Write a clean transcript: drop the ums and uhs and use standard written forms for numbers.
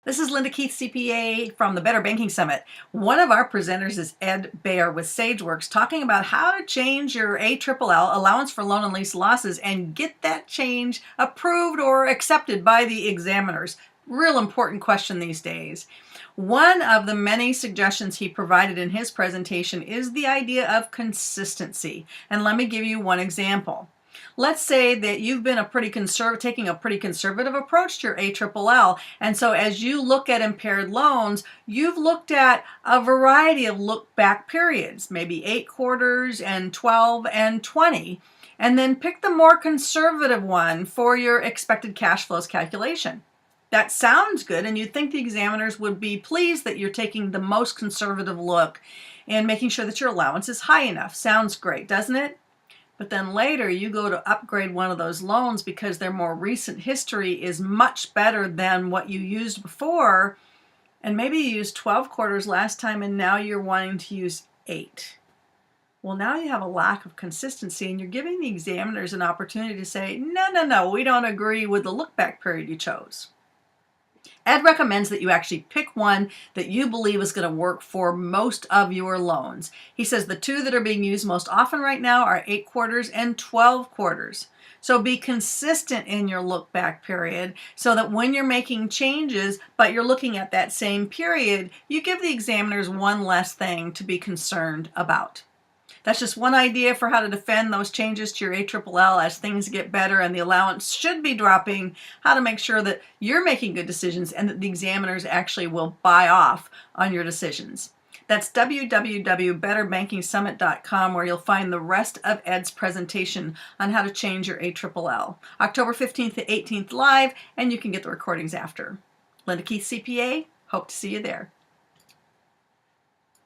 This is Linda Keith, CPA from the Better Banking Summit. One of our presenters is Ed Baer with Sageworks, talking about how to change your ALLL, allowance for loan and lease losses, and get that change approved or accepted by the examiners. Real important question these days. One of the many suggestions he provided in his presentation is the idea of consistency. And let me give you one example. Let's say that you've been taking a pretty conservative approach to your ALLL, and so as you look at impaired loans, you've looked at a variety of look-back periods, maybe 8 quarters and 12 and 20, and then pick the more conservative one for your expected cash flows calculation. That sounds good, and you'd think the examiners would be pleased that you're taking the most conservative look and making sure that your allowance is high enough. Sounds great, doesn't it? But then later you go to upgrade one of those loans because their more recent history is much better than what you used before, and maybe you used 12 quarters last time and now you're wanting to use 8. Well, now you have a lack of consistency, and you're giving the examiners an opportunity to say, no, we don't agree with the look-back period you chose. Ed recommends that you actually pick one that you believe is going to work for most of your loans. He says the two that are being used most often right now are 8 quarters and 12 quarters. So be consistent in your look back period so that when you're making changes, but you're looking at that same period, you give the examiners one less thing to be concerned about. That's just one idea for how to defend those changes to your ALLL as things get better and the allowance should be dropping, how to make sure that you're making good decisions and that the examiners actually will buy off on your decisions. That's www.betterbankingsummit.com, where you'll find the rest of Ed's presentation on how to change your ALLL. October 15th to 18th live, and you can get the recordings after. Linda Keith, CPA, hope to see you there.